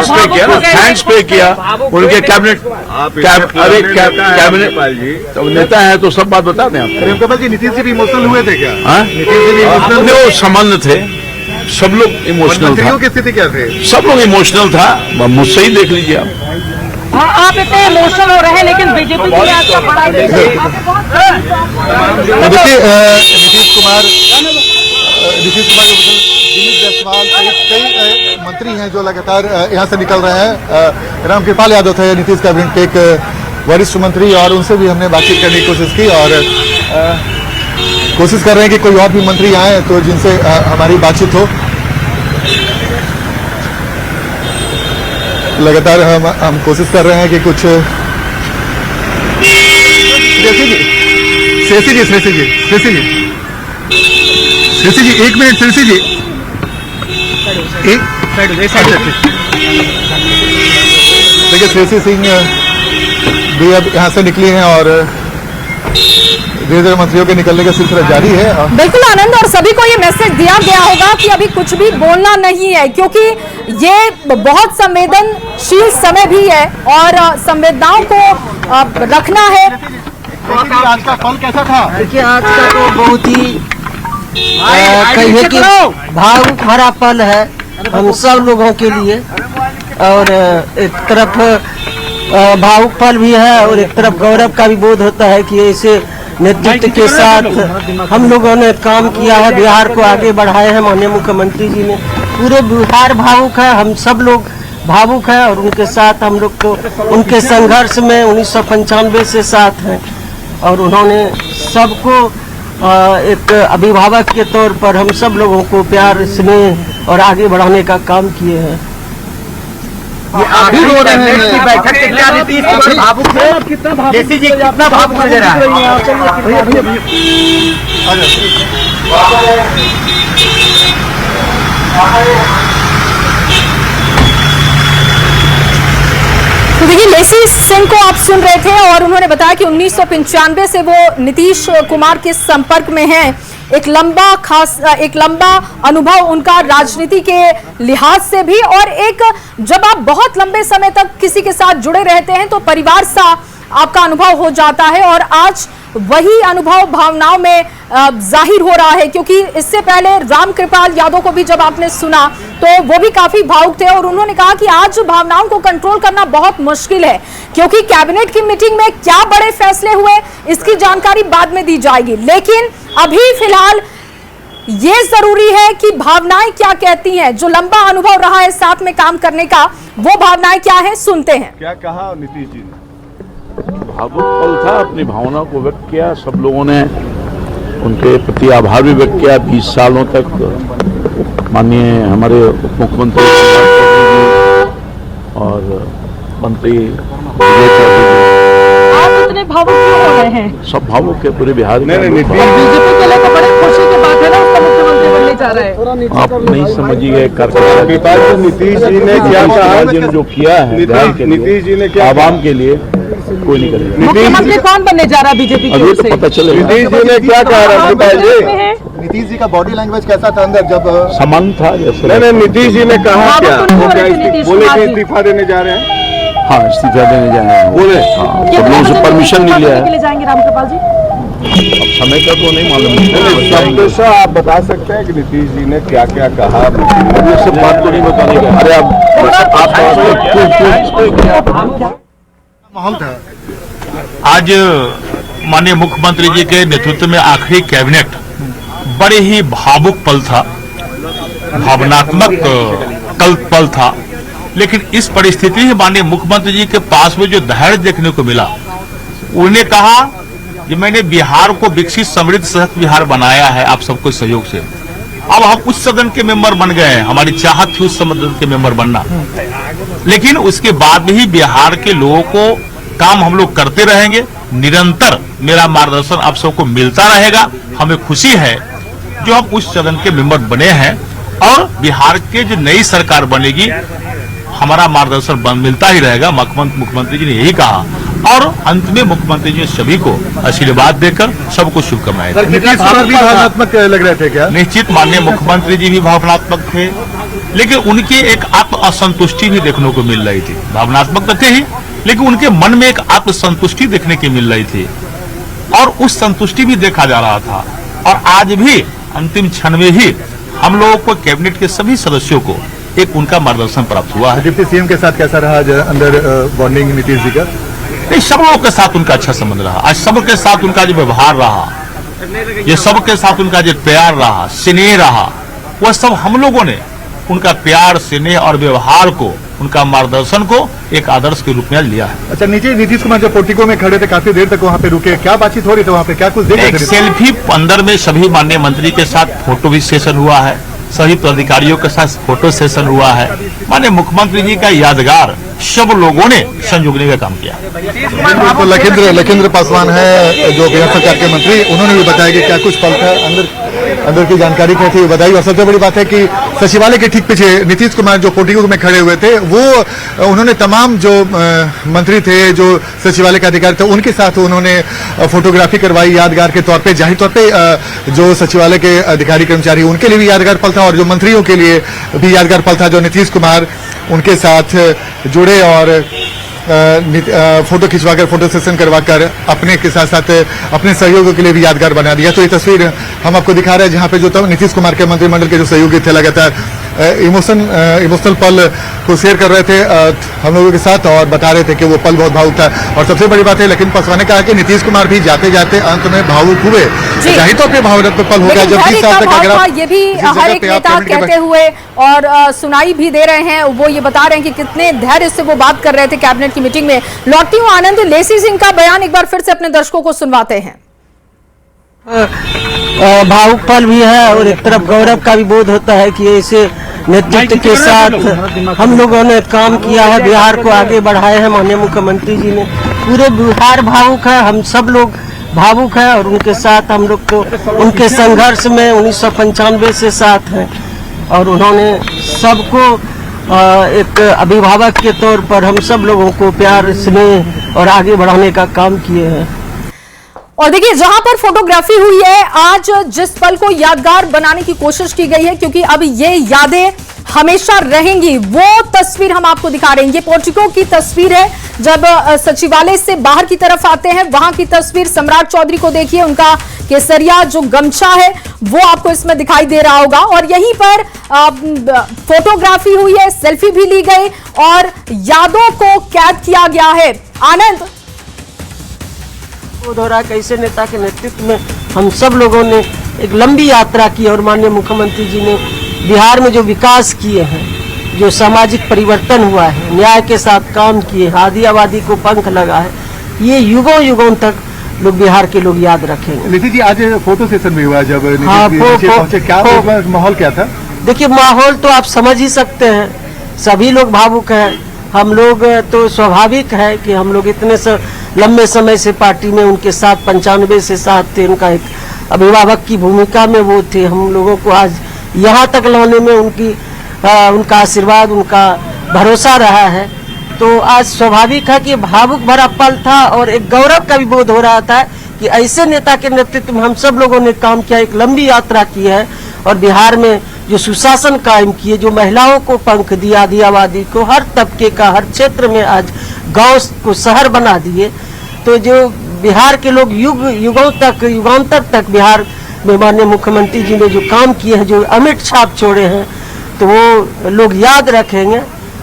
Thanks पे किया ना, थैंक्स पे किया उनके कैबिनेट तो नेता है तो सब बात बता दें आपको। प्रेमकमल जी नीतीश जी भी इमोशनल हुए थे क्या? नीतीश जी भी इमोशनल, वो संबंध थे, सब लोग इमोशनल था। की स्थिति क्या थे? सब लोग इमोशनल था, मुझसे ही देख लीजिए आप। आप इतने इमोशनल हो रहे हैं, लेकिन बीजेपी के लिए आपका बड़ा देखिए नीतीश कुमार दिलीप जायसवाल सहित कई मंत्री हैं जो लगातार यहाँ से निकल रहे हैं। रामकृपाल यादव थे नीतीश कैबिनेट के एक वरिष्ठ मंत्री, और उनसे भी हमने बातचीत करने की कोशिश की, और कोशिश कर रहे हैं कि कोई और भी मंत्री आए तो जिनसे हमारी बातचीत हो। लगातार हम कोशिश कर रहे हैं कि कुछ श्रेषी जी एक मिनट, श्रेषी जी देखिए श्रेषी सिंह भी अब यहाँ से निकली हैं और धीरे मंत्रियों के निकलने का सिलसिला जारी है। बिल्कुल आनंद, और सभी को ये मैसेज दिया गया होगा कि अभी कुछ भी बोलना नहीं है, क्योंकि ये बहुत संवेदनशील समय भी है और संवेदनाओं को रखना है। आज का फल कैसा था? देखिए आज का तो बहुत ही कहिए कि भावुक भरा पल है हम सब लोगों के लिए, और एक तरफ भावुक पल भी है और एक तरफ गौरव का भी बोध होता है कि ऐसे नेतृत्व के साथ हम लोगों ने काम किया है, बिहार को आगे बढ़ाए हैं। माननीय मुख्यमंत्री जी ने, पूरे बिहार भावुक है, हम सब लोग भावुक हैं और उनके साथ हम लोग को उनके संघर्ष में 1995 से साथ हैं, और उन्होंने सबको एक अभिभावक के तौर पर हम सब लोगों को प्यार, स्नेह और आगे बढ़ाने का काम किए हैं। अभी रो रहे हैं बैठक के क्या नीतीश कुमार भावुक है? जैसी जी कितना भावुक नजर आ रहा है? तो देखिए लेसी सिंह को आप सुन रहे थे और उन्होंने बताया कि 1995 से वो नीतीश कुमार के संपर्क में हैं। एक लंबा अनुभव उनका राजनीति के लिहाज से भी, और एक जब आप बहुत लंबे समय तक किसी के साथ जुड़े रहते हैं तो परिवार सा आपका अनुभव हो जाता है, और आज वही अनुभव भावनाओं में जाहिर हो रहा है। क्योंकि इससे पहले रामकृपाल यादव को भी जब आपने सुना तो वो भी काफी भावुक थे, और उन्होंने कहा कि आज भावनाओं को कंट्रोल करना बहुत मुश्किल है, क्योंकि कैबिनेट की मीटिंग में क्या बड़े फैसले हुए इसकी जानकारी बाद में दी जाएगी, लेकिन अभी फिलहाल ये जरूरी है कि भावनाएं क्या कहती हैं। जो लंबा अनुभव रहा है साथ में काम करने का, वो भावनाएं क्या है, सुनते हैं। क्या कहा नीतीश जी ने? भावुक पल था, अपनी भावना को व्यक्त किया, सब लोगों ने उनके प्रति आभार भी व्यक्त किया। 20 सालों तक माननीय हमारे उप मुख्यमंत्री और मंत्री इतने भावुक क्यों हो रहे हैं? सब भावुक है, पूरे बिहार में। बीजेपी के लिए तो बड़े खुशी की बात है ना, उसका मुख्यमंत्री बनने जा रहा है। आप नहीं समझिए कार्यकर्ता नीतीश जी ने क्या कहा, जो किया है नीतीश जी ने क्या आवाम के लिए कोई नहीं करेगा। मुख्यमंत्री कौन बनने जा रहा है बीजेपी की ओर से? पता चले नीतीश जी ने क्या कहा। नीतीश जी का बॉडी लैंग्वेज कैसा था अंदर जब समान था? नहीं, नीतीश जी ने कहा क्या बोले कि इस्तीफा देने जा रहे हैं? हाँ, इस्तीफा देने जा रहे हैं बोले। हाँ, सब लोगों से परमिशन नहीं लिया है। जाएंगे रामकृपाल जी? अब समय का तो नहीं मालूम। आप बता सकते हैं कि नीतीश जी ने क्या क्या कहा? ये सब बात तो नहीं बताने का। अरे आप माहौल था आज माननीय मुख्यमंत्री जी के नेतृत्व में आखिरी कैबिनेट बड़े ही भावुक पल था, भावनात्मक पल था। लेकिन इस परिस्थिति में माननीय मुख्यमंत्री जी के पास में जो धैर्य देखने को मिला, उन्होंने कहा कि मैंने बिहार को विकसित समृद्ध सशक्त बिहार बनाया है आप सबको सहयोग से। अब हम उस सदन के मेंबर बन गए हैं, हमारी चाहत थी उस सदन के मेंबर बनना, लेकिन उसके बाद भी बिहार के लोगों को काम हम लोग करते रहेंगे। निरंतर मेरा मार्गदर्शन आप सबको मिलता रहेगा। हमें खुशी है जो हम उस सदन के मेंबर बने हैं, और बिहार के जो नई सरकार बनेगी हमारा मार्गदर्शन मिलता ही रहेगा। मुख्यमंत्री जी ने यही कहा, और अंत में मुख्यमंत्री जी ने सभी को आशीर्वाद देकर सबको शुभकामनाएं दी। भावनात्मक लग रहे थे क्या? निश्चित माननीय मुख्यमंत्री जी भी भावनात्मक थे, लेकिन उनके एक आत्म असंतुष्टि भी देखने को मिल रही थी। भावनात्मक तो थे ही, लेकिन उनके मन में एक आत्मसंतुष्टि देखने की मिल रही थी और उस संतुष्टि भी देखा जा रहा था। और आज भी अंतिम क्षण में ही हम लोगों को कैबिनेट के सभी सदस्यों को एक उनका मार्गदर्शन प्राप्त हुआ है। डिप्टी सीएम के साथ कैसा रहा अंदर बॉन्डिंग नीतीश जी का? नहीं, सब लोगों के साथ उनका अच्छा संबंध रहा। आज सबके साथ उनका जो व्यवहार रहा, ये सबके साथ उनका जो प्यार रहा, स्नेह रहा, वह सब हम लोगों ने उनका प्यार, स्नेह और व्यवहार को, उनका मार्गदर्शन को एक आदर्श के रूप में लिया है। अच्छा, नीचे नीतीश कुमार जब पोर्टिको में खड़े थे, काफी देर तक वहाँ पे रुके, क्या बातचीत हो रही थी वहाँ पे, क्या कुछ देख रहे थे? सेल्फी अंदर में सभी माननीय मंत्री के साथ फोटो भी सेशन हुआ है, सभी पदाधिकारियों के साथ फोटो सेशन हुआ है। माननीय मुख्यमंत्री जी का यादगार सब लोगों ने संजोगने का काम किया। तो लखींद्र पासवान है जो बिहार सरकार के मंत्री, उन्होंने भी बताया कि क्या कुछ पल था, अंदर की जानकारी क्या थी बताई। और सबसे बड़ी बात है कि सचिवालय के ठीक पीछे नीतीश कुमार जो पोर्टिको में खड़े हुए थे, वो उन्होंने तमाम जो मंत्री थे, जो सचिवालय के अधिकारी थे, उनके साथ उन्होंने फोटोग्राफी करवाई यादगार के तौर पे। जाहिर तौर पे जो सचिवालय के अधिकारी कर्मचारी, उनके लिए भी यादगार पल था और जो मंत्रियों के लिए भी यादगार पल था, जो नीतीश कुमार उनके साथ जुड़े और फोटो खिंचवाकर, फोटो सेशन करवाकर अपने के साथ साथ अपने सहयोगियों के लिए भी यादगार बना दिया। तो ये तस्वीर हम आपको दिखा रहे हैं जहां पे जो नीतीश कुमार के मंत्रिमंडल के जो सहयोगी थे लगातार इमोशनल पल को शेयर कर रहे थे हम लोगों के साथ और बता रहे थे कि वो पल बहुत भावुक था। और सबसे बड़ी बात है, लेकिन पासवान ने कहा कि नीतीश कुमार भी जाते जाते अंत में भावुक हुए। जाहिर तौर पर भावनात्मक पल हो गया जब 20 साल तक ये भी हर एक नेता कहते हुए और सुनाई भी दे रहे हैं। वो ये बता रहे हैं कि कितने धैर्य से वो बात कर रहे थे कैबिनेट की मीटिंग में। लौटती हूँ आनंद, लेसी सिंह का बयान एक बार फिर से अपने दर्शकों को सुनवाते हैं। भावुक पल भी है और एक तरफ गौरव का भी बोध होता है कि ऐसे नेतृत्व के साथ हम लोगों ने काम किया है, बिहार को आगे बढ़ाए हैं। माननीय मुख्यमंत्री जी ने, पूरे बिहार भावुक है, हम सब लोग भावुक है और उनके साथ हम लोग तो उनके संघर्ष में 1995 से साथ हैं और उन्होंने सबको एक अभिभावक के तौर पर हम सब लोगों को प्यार, स्नेह और आगे बढ़ाने का काम किए हैं। और देखिए, जहां पर फोटोग्राफी हुई है, आज जिस पल को यादगार बनाने की कोशिश की गई है, क्योंकि अब ये यादें हमेशा रहेंगी, वो तस्वीर हम आपको दिखा रहे हैं। ये पोर्टिको की तस्वीर है जब सचिवालय से बाहर की तरफ आते हैं, वहां की तस्वीर। सम्राट चौधरी को देखिए, उनका केसरिया जो गमछा है वो आपको इसमें दिखाई दे रहा होगा। और यहीं पर फोटोग्राफी हुई है, सेल्फी भी ली गई और यादों को कैद किया गया है। आनंद दोहरा कैसे नेता के नेतृत्व में हम सब लोगों ने एक लंबी यात्रा की और माननीय मुख्यमंत्री जी ने बिहार में जो विकास किए हैं, जो सामाजिक परिवर्तन हुआ है, न्याय के साथ काम किए, आदि आबादी को पंख लगा है, ये युगों युगों तक लोग बिहार के लोग याद रखेंगे। नीतीश जी, आज फोटो सेशन भी हुआ, जब पहुंचे, क्या माहौल क्या था? देखिए, माहौल तो आप समझ ही सकते हैं, सभी लोग भावुक हैं। हम लोग तो स्वाभाविक है कि हम लोग इतने लंबे समय से पार्टी में उनके साथ 95 से साथ थे, उनका एक अभिभावक की भूमिका में वो थे। हम लोगों को आज यहाँ तक लाने में उनका आशीर्वाद, उनका भरोसा रहा है। तो आज स्वाभाविक है कि भावुक भरा पल था और एक गौरव का भी बोध हो रहा था कि ऐसे नेता के नेतृत्व में हम सब लोगों ने काम किया, एक लंबी यात्रा की है और बिहार में जो सुशासन कायम किए, जो महिलाओं को पंख दिया, आदि आबादी को, हर तबके का, हर क्षेत्र में आज गांव को शहर बना दिए। तो जो बिहार के लोग युगांतर तक बिहार में माननीय मुख्यमंत्री जी ने जो काम किए हैं, जो अमिट छाप छोड़े हैं, तो वो लोग याद रखेंगे।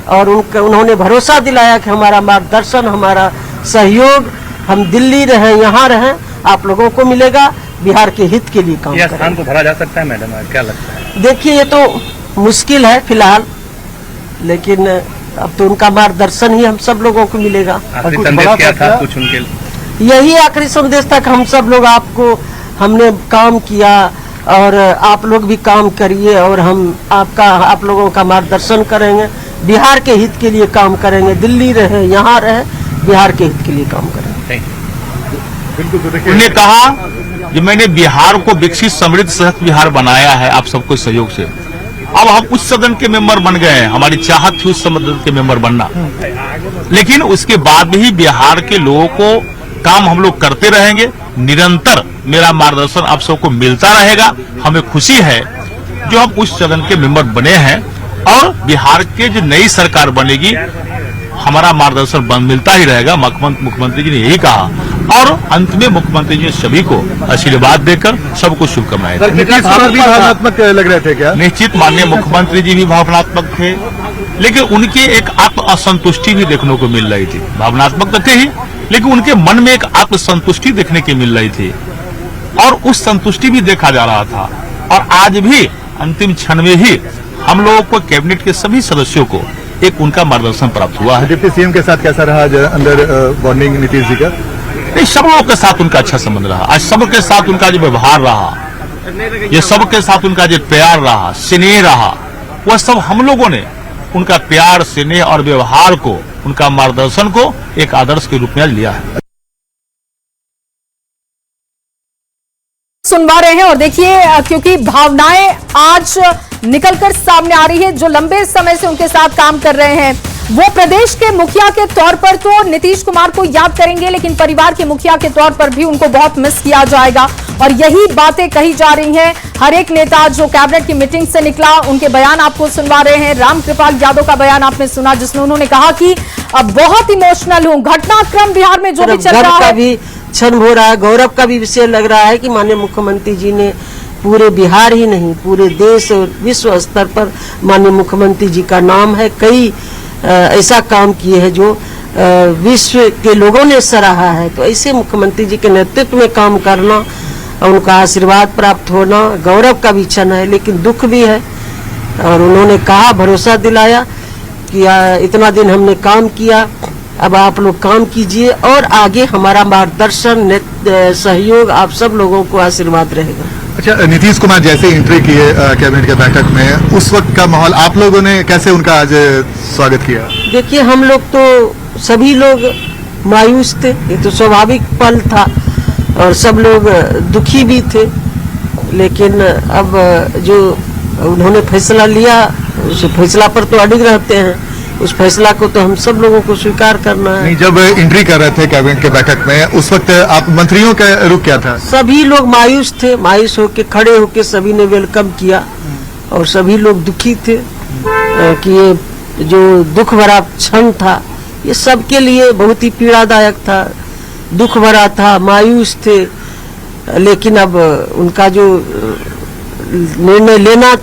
और उन्होंने भरोसा दिलाया कि हमारा मार्गदर्शन, हमारा सहयोग, हम दिल्ली रहें, यहाँ रहें, आप लोगों को मिलेगा, बिहार के हित के लिए काम करेंगे। स्थान को भरा जा सकता है मैडम, क्या लगता है? देखिए, ये तो मुश्किल है फिलहाल, लेकिन अब तो उनका मार्गदर्शन ही हम सब लोगों को मिलेगा। आखिरी संदेश क्या था कुछ उनके लिए? यही आखिरी संदेश था कि हम सब लोग हमने काम किया और आप लोग भी काम करिए और हम आप लोगों का मार्गदर्शन करेंगे, बिहार के हित के लिए काम करेंगे, दिल्ली रहे, यहाँ रहे, बिहार के हित के लिए काम करेंगे। उन्होंने कहा कि मैंने बिहार को विकसित, समृद्ध, सशक्त बिहार बनाया है आप सबको सहयोग से। अब हम उस सदन के मेंबर बन गए हैं, हमारी चाहत थी उस सदन के मेंबर बनना, लेकिन उसके बाद भी बिहार के लोगों को काम हम लोग करते रहेंगे। निरंतर मेरा मार्गदर्शन आप सबको मिलता रहेगा। हमें खुशी है जो हम उस सदन के मेंबर बने हैं और बिहार के जो नई सरकार बनेगी हमारा मार्गदर्शन मिलता ही रहेगा। मुख्यमंत्री जी ने यही कहा और अंत में मुख्यमंत्री जी ने सभी को आशीर्वाद देकर सबको शुभकामनाएं दी। नीतीश कुमार भी भावनात्मक लग रहे थे क्या? निश्चित माननीय मुख्यमंत्री जी भी भावनात्मक थे, लेकिन उनके एक आत्म असंतुष्टि भी देखने को मिल रही थी। भावनात्मक तो थे ही, लेकिन उनके मन में एक आत्म संतुष्टि देखने की मिल रही थी और उस संतुष्टि भी देखा जा रहा था। और आज भी अंतिम क्षण में ही हम लोगों को कैबिनेट के सभी सदस्यों को एक उनका मार्गदर्शन प्राप्त हुआ है। डिप्टी सीएम के साथ कैसा रहा अंदर बॉन्डिंग नीतीश जी का? नहीं, सब लोगों के साथ उनका अच्छा संबंध रहा। आज सबके साथ उनका जो व्यवहार रहा, ये सबके साथ उनका जो प्यार रहा, स्नेह रहा, वह सब हम लोगों ने उनका प्यार, स्नेह और व्यवहार को, उनका मार्गदर्शन को एक आदर्श के रूप में लिया है। सुनवा रहे हैं और देखिए, क्योंकि भावनाएं आज निकलकर सामने आ रही है। जो लंबे समय से उनके साथ काम कर रहे हैं वो प्रदेश के मुखिया के तौर पर तो नीतीश कुमार को याद करेंगे, लेकिन परिवार के मुखिया के तौर पर भी उनको बहुत मिस किया जाएगा। और यही बातें कही जा रही हैं। हर एक नेता जो कैबिनेट की मीटिंग से निकला, उनके बयान आपको सुनवा रहे हैं। रामकृपाल यादव का बयान आपने सुना, जिसमें उन्होंने कहा कि अब बहुत इमोशनल हूं। घटनाक्रम बिहार में जो भी चल रहा है, भी क्षण हो रहा है, गौरव का भी विषय लग रहा है कि माननीय मुख्यमंत्री जी ने पूरे बिहार ही नहीं, पूरे देश और विश्व स्तर पर माननीय मुख्यमंत्री जी का नाम है। कई ऐसा काम किए हैं जो विश्व के लोगों ने सराहा है। तो ऐसे मुख्यमंत्री जी के नेतृत्व में काम करना, उनका आशीर्वाद प्राप्त होना गौरव का भी क्षण है, लेकिन दुख भी है। और उन्होंने कहा, भरोसा दिलाया कि इतना दिन हमने काम किया, अब आप लोग काम कीजिए और आगे हमारा मार्गदर्शन, सहयोग आप सब लोगों को आशीर्वाद रहेगा। अच्छा, नीतीश कुमार जैसे एंट्री किए कैबिनेट के बैठक में, उस वक्त का माहौल आप लोगों ने कैसे उनका आज स्वागत किया? देखिए, हम लोग तो सभी लोग मायूस थे, ये तो स्वाभाविक पल था और सब लोग दुखी भी थे। लेकिन अब जो उन्होंने फैसला लिया, उस फैसला पर तो अडिग रहते हैं, उस फैसला को तो हम सब लोगों को स्वीकार करना है। नहीं, जब एंट्री कर रहे थे कैबिनेट के बैठक में, उस वक्त आप मंत्रियों का रुख क्या था? सभी लोग मायूस थे, मायूस होके खड़े होके सभी ने वेलकम किया और सभी लोग दुखी थे कि ये जो दुख भरा क्षण था ये सबके लिए बहुत ही पीड़ादायक था, दुख भरा था, मायूस थे। लेकिन अब उनका जो निर्णय लेना था